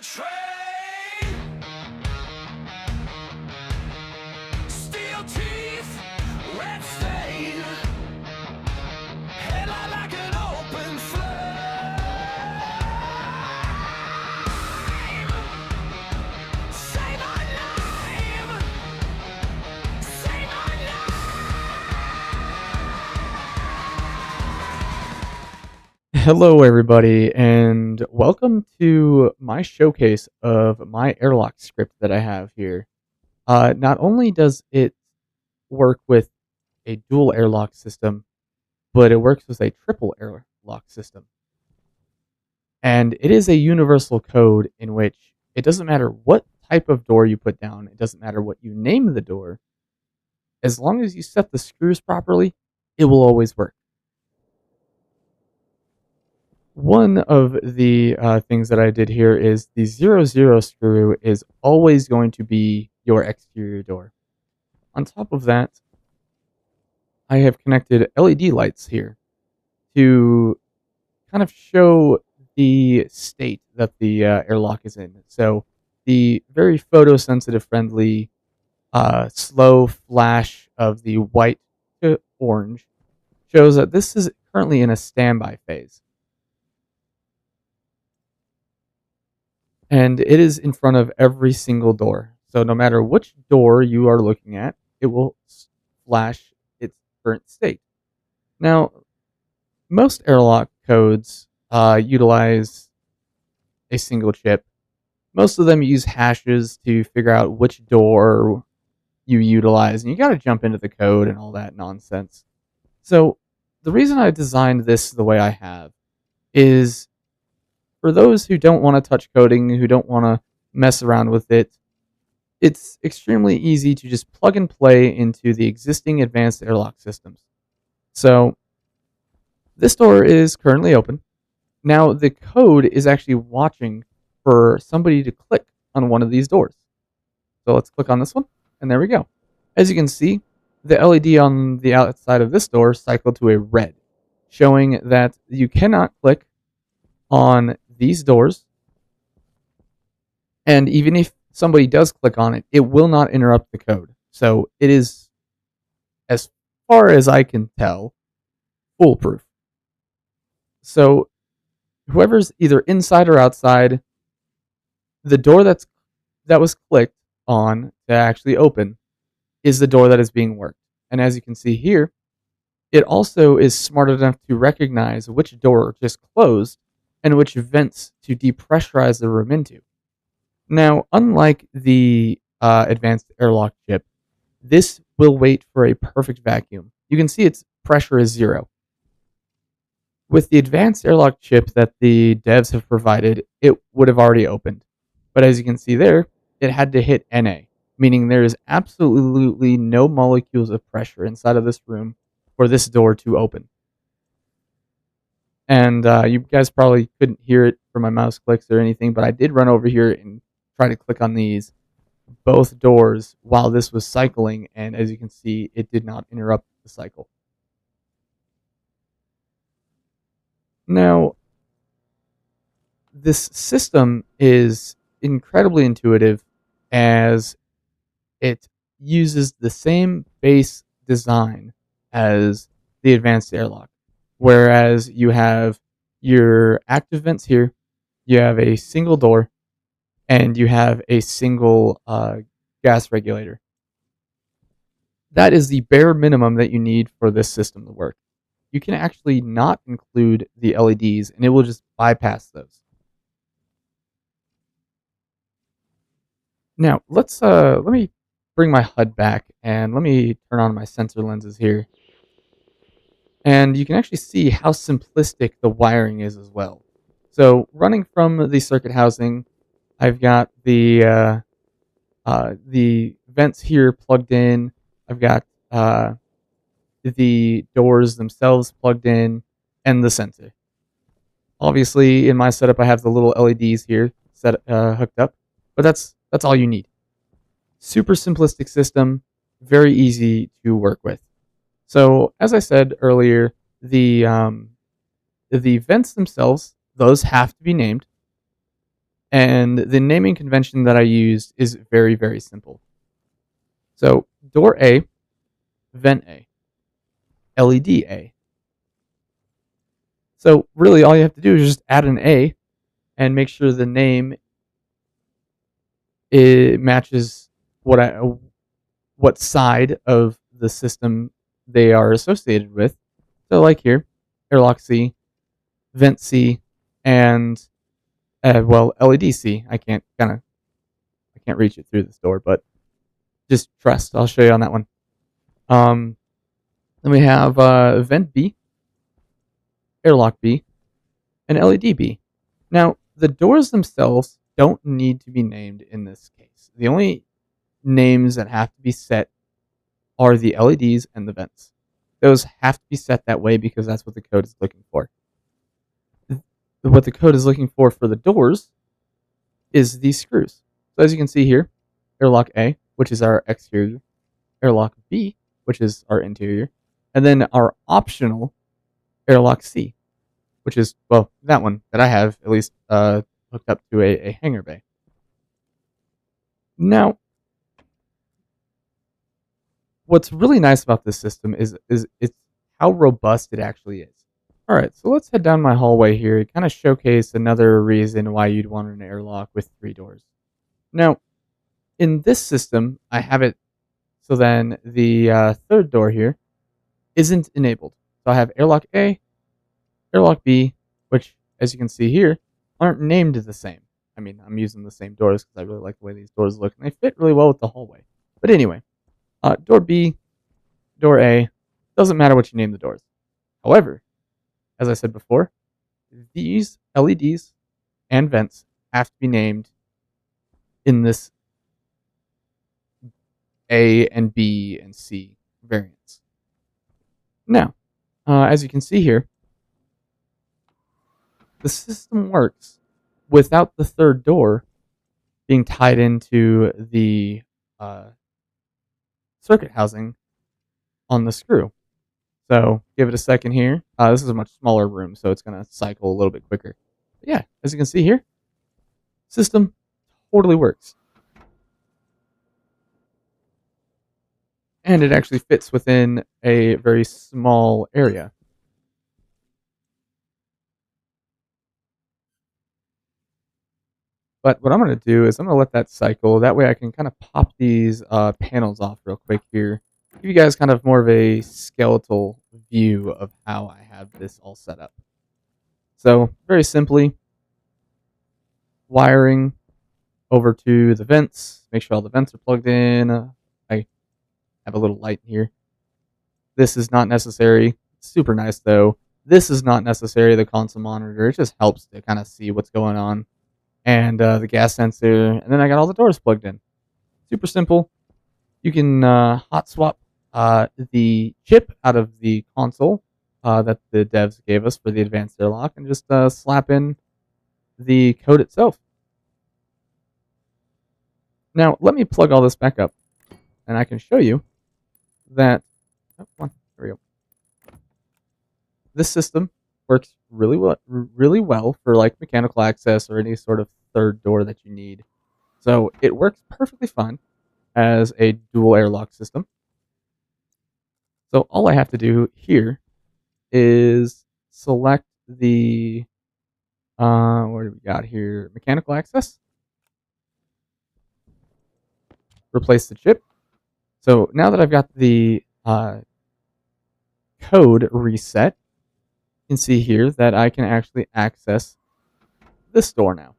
train, steel teeth, red stain, headlight like an open flame. Save my life, save my life. Hello, everybody, and welcome to my showcase of my airlock script that I have here. Not only does it work with a dual airlock system, but it works with a triple airlock system. And it is a universal code in which it doesn't matter what type of door you put down, it doesn't matter what you name the door, as long as you set the screws properly, it will always work. One of the things that I did here is the 00 screw is always going to be your exterior door. On top of that, I have connected LED lights here to kind of show the state that the airlock is in. So the very photosensitive friendly slow flash of the white to orange shows that this is currently in a standby phase. And it is in front of every single door. So no matter which door you are looking at, it will flash its current state. Now, most airlock codes utilize a single chip. Most of them use hashes to figure out which door you utilize, and you got to jump into the code and all that nonsense. So the reason I designed this the way I have is for those who don't want to touch coding, who don't want to mess around with it, it's extremely easy to just plug and play into the existing advanced airlock systems. So this door is currently open. Now the code is actually watching for somebody to click on one of these doors. So let's click on this one, and there we go. As you can see, the LED on the outside of this door cycled to a red, showing that you cannot click on these doors, and even if somebody does click on it, it will not interrupt the code. So it is, as far as I can tell, foolproof. So whoever's either inside or outside, the door that was clicked on to actually open is the door that is being worked. And as you can see here, it also is smart enough to recognize which door just closed and which vents to depressurize the room into. Now, unlike the advanced airlock chip, this will wait for a perfect vacuum. You can see its pressure is 0. With the advanced airlock chip that the devs have provided, it would have already opened. But as you can see there, it had to hit NA, meaning there is absolutely no molecules of pressure inside of this room for this door to open. And you guys probably couldn't hear it from my mouse clicks or anything, but I did run over here and try to click on these both doors while this was cycling, and as you can see, it did not interrupt the cycle. Now, this system is incredibly intuitive as it uses the same base design as the advanced airlock. Whereas you have your active vents here, you have a single door, and you have a single gas regulator. That is the bare minimum that you need for this system to work. You can actually not include the LEDs, and it will just bypass those. Now, let me bring my HUD back, and let me turn on my sensor lenses here. And you can actually see how simplistic the wiring is as well. So running from the circuit housing, I've got the vents here plugged in. I've got the doors themselves plugged in, and the sensor. Obviously, in my setup, I have the little LEDs here hooked up, but that's all you need. Super simplistic system, very easy to work with. So, as I said earlier, the vents themselves, those have to be named. And the naming convention that I used is very, very simple. So door A, vent A, LED A. So really all you have to do is just add an A and make sure the name matches what side of the system they are associated with. So like here, airlock C, vent C, and LED C. I can't reach it through this door, but just trust. I'll show you on that one. Then we have vent B, airlock B, and LED B. Now the doors themselves don't need to be named in this case. The only names that have to be set are the LEDs and the vents. Those have to be set that way because that's what the code is looking for. What the code is looking for the doors is these screws. So as you can see here, airlock A, which is our exterior, airlock B, which is our interior, and then our optional airlock C, which is, well, that one that I have at least hooked up to a hangar bay. Now, what's really nice about this system is it's how robust it actually is. All right, so let's head down my hallway here and kind of showcase another reason why you'd want an airlock with 3 doors. Now, in this system, I have it so then the third door here isn't enabled. So I have airlock A, airlock B, which, as you can see here, aren't named the same. I mean, I'm using the same doors because I really like the way these doors look, and they fit really well with the hallway. But anyway, door B, door A, doesn't matter what you name the doors. However, as I said before, these LEDs and vents have to be named in this A and B and C variants. Now, as you can see here, the system works without the third door being tied into the circuit housing on the screw. So give it a second here. This is a much smaller room, so it's going to cycle a little bit quicker. But yeah, as you can see here, system totally works. And it actually fits within a very small area. But what I'm going to do is I'm going to let that cycle. That way I can kind of pop these panels off real quick here. Give you guys kind of more of a skeletal view of how I have this all set up. So very simply, wiring over to the vents. Make sure all the vents are plugged in. I have a little light here. This is not necessary. Super nice though. This is not necessary, the console monitor. It just helps to kind of see what's going on. And the gas sensor. And then I got all the doors plugged in. Super simple. You can hot swap the chip out of the console that the devs gave us for the Advanced Airlock and just slap in the code itself. Now, let me plug all this back up, and I can show you that, oh, come on, there we go. This system works really well for like mechanical access or any sort of third door that you need. So it works perfectly fine as a dual airlock system. So all I have to do here is select the, what do we got here? Mechanical access. Replace the chip. So now that I've got the code reset, you can see here that I can actually access this door now.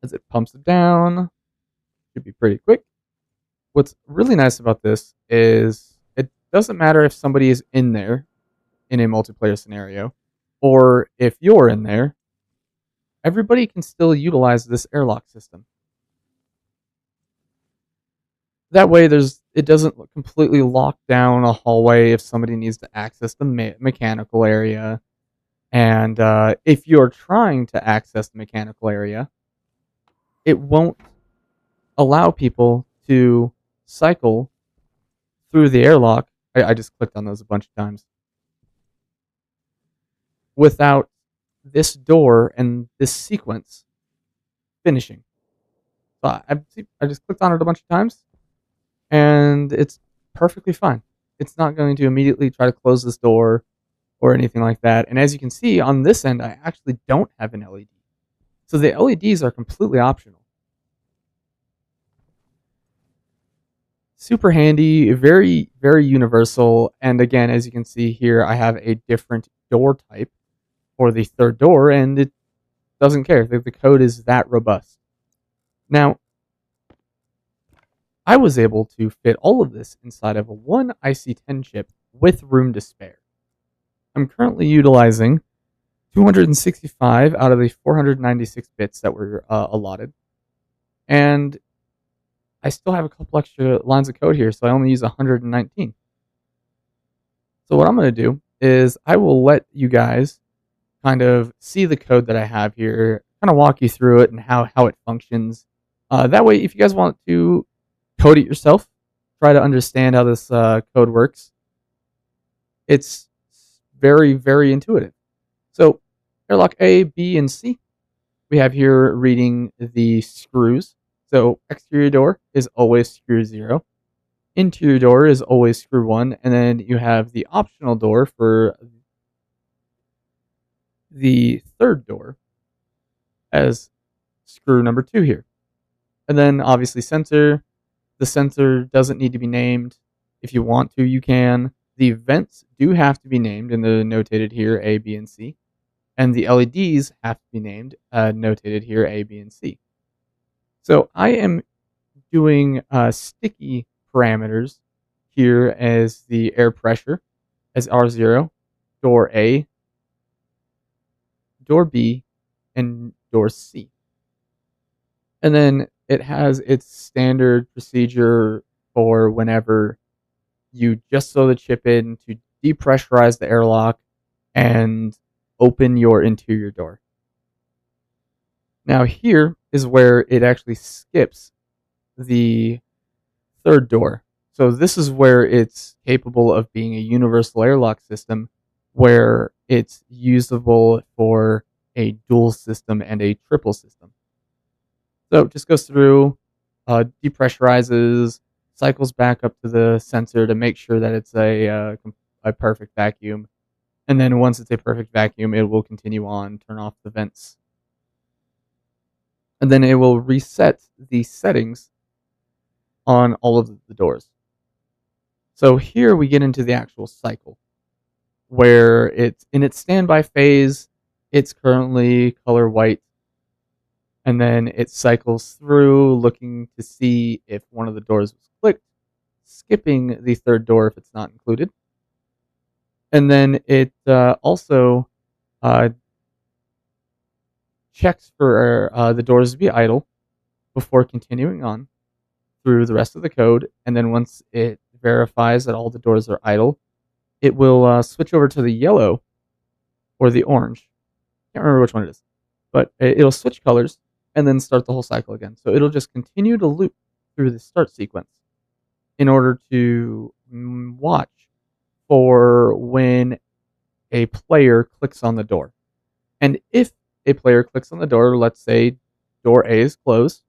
As it pumps it down, should be pretty quick. What's really nice about this is it doesn't matter if somebody is in there in a multiplayer scenario or if you're in there, everybody can still utilize this airlock system. That way it doesn't completely lock down a hallway if somebody needs to access the mechanical area. And if you're trying to access the mechanical area, it won't allow people to cycle through the airlock. I just clicked on those a bunch of times. Without this door and this sequence finishing. So I just clicked on it a bunch of times, and it's perfectly fine. It's not going to immediately try to close this door or anything like that. And as you can see on this end, I actually don't have an LED. So the LEDs are completely optional. Super handy, very, very universal. And again, as you can see here, I have a different door type for the third door, and it doesn't care. The code is that robust. Now, I was able to fit all of this inside of a one IC10 chip with room to spare. I'm currently utilizing 265 out of the 496 bits that were allotted, and I still have a couple extra lines of code here, so I only use 119. So what I'm going to do is I will let you guys kind of see the code that I have here, kind of walk you through it and how it functions. That way, if you guys want to code it yourself, try to understand how this code works, it's very, very intuitive. So airlock A, B, and C, we have here reading the screws. So exterior door is always screw 0. Interior door is always screw 1. And then you have the optional door for the third door as screw number 2 here. And then obviously sensor. The sensor doesn't need to be named. If you want to, you can. The vents do have to be named, and they're notated here A, B, and C. And the LEDs have to be named, notated here A, B, and C. So I am doing sticky parameters here as the air pressure as R0, door A, door B, and door C. And then it has its standard procedure for whenever you just throw the chip in to depressurize the airlock and open your interior door. Now here is where it actually skips the third door. So this is where it's capable of being a universal airlock system, where it's usable for a dual system and a triple system. So it just goes through, depressurizes, cycles back up to the sensor to make sure that it's a perfect vacuum. And then once it's a perfect vacuum, it will continue on, turn off the vents. And then it will reset the settings on all of the doors. So here we get into the actual cycle, where it's in its standby phase, it's currently color white, and then it cycles through looking to see if one of the doors was clicked, skipping the third door if it's not included. And then it also checks for the doors to be idle before continuing on through the rest of the code. And then once it verifies that all the doors are idle, it will switch over to the yellow or the orange. Can't remember which one it is, but it'll switch colors and then start the whole cycle again. So it'll just continue to loop through the start sequence in order to watch for when a player clicks on the door. And if a player clicks on the door, let's say door A is closed,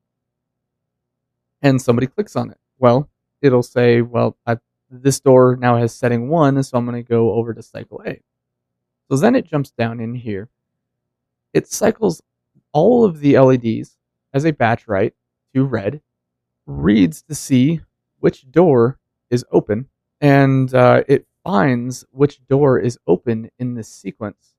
and somebody clicks on it, well, it'll say, well, this door now has setting 1, so I'm going to go over to cycle A. So then it jumps down in here. It cycles all of the LEDs as a batch write to red, reads to see which door is open, and it finds which door is open in this sequence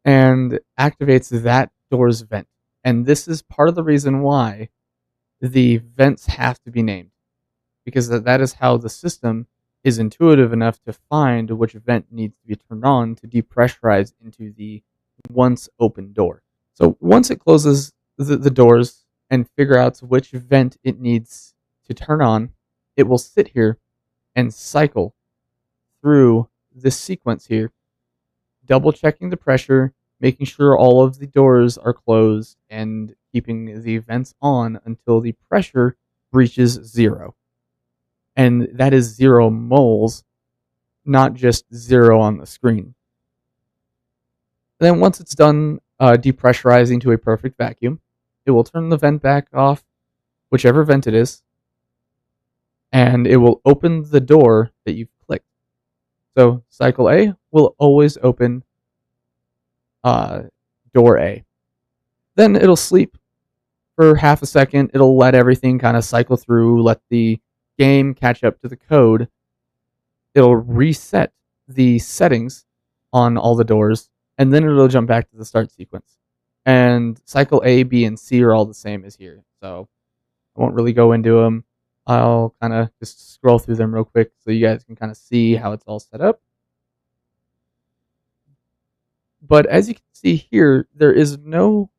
and activates that door's vent. And this is part of the reason why the vents have to be named, because that is how the system is intuitive enough to find which vent needs to be turned on to depressurize into the once open door. So once it closes the doors and figure out which vent it needs to turn on, it will sit here and cycle through this sequence here, double checking the pressure, making sure all of the doors are closed, and keeping the vents on until the pressure reaches 0. And that is 0 moles, not just 0 on the screen. And then once it's done depressurizing to a perfect vacuum. It will turn the vent back off, whichever vent it is, and it will open the door that you've clicked. So cycle A will always open door A. Then it'll sleep for half a second. It'll let everything kind of cycle through, let the game catch up to the code. It'll reset the settings on all the doors, and then it'll jump back to the start sequence. And cycle A, B, and C are all the same as here, so I won't really go into them. I'll kind of just scroll through them real quick so you guys can kind of see how it's all set up. But as you can see here, there is no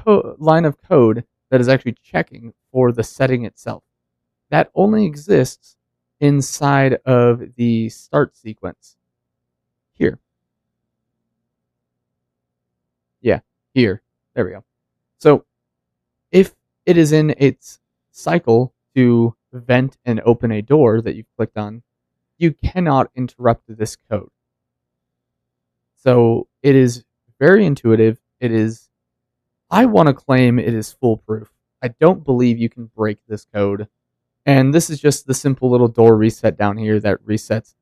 line of code that is actually checking for the setting itself. That only exists inside of the start sequence here. Yeah, here. There we go. So if it is in its cycle to vent and open a door that you've clicked on, you cannot interrupt this code. So it is very intuitive. It is, I want to claim it is foolproof. I don't believe you can break this code. And this is just the simple little door reset down here that resets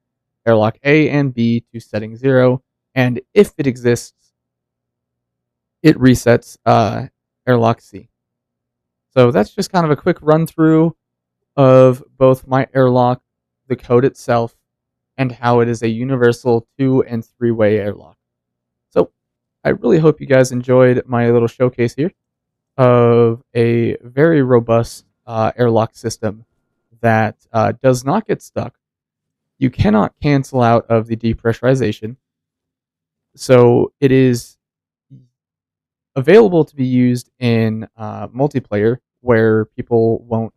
airlock A and B to setting 0. And if it exists, it resets airlock C. So that's just kind of a quick run through of both my airlock, the code itself, and how it is a universal 2- and 3-way airlock. So I really hope you guys enjoyed my little showcase here of a very robust airlock system that does not get stuck. You cannot cancel out of the depressurization. So it is available to be used in multiplayer where people won't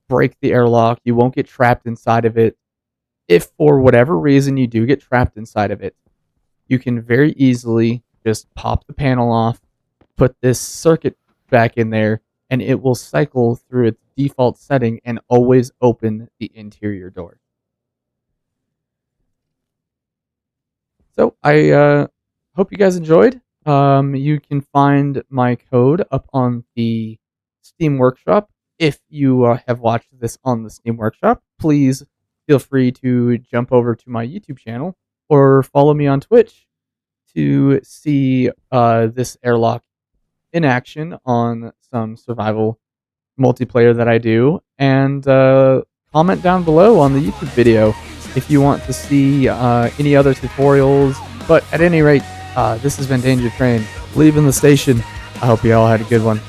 break the airlock. You won't get trapped inside of it. If for whatever reason you do get trapped inside of it, you can very easily just pop the panel off, put this circuit back in there, and it will cycle through its default setting and always open the interior door. So I hope you guys enjoyed. You can find my code up on the Steam Workshop. If you have watched this on the Steam Workshop, please feel free to jump over to my YouTube channel or follow me on Twitch to see this airlock in action on some survival multiplayer that I do. And comment down below on the YouTube video if you want to see any other tutorials. But at any rate, this has been Danger Train, leaving the station. I hope you all had a good one.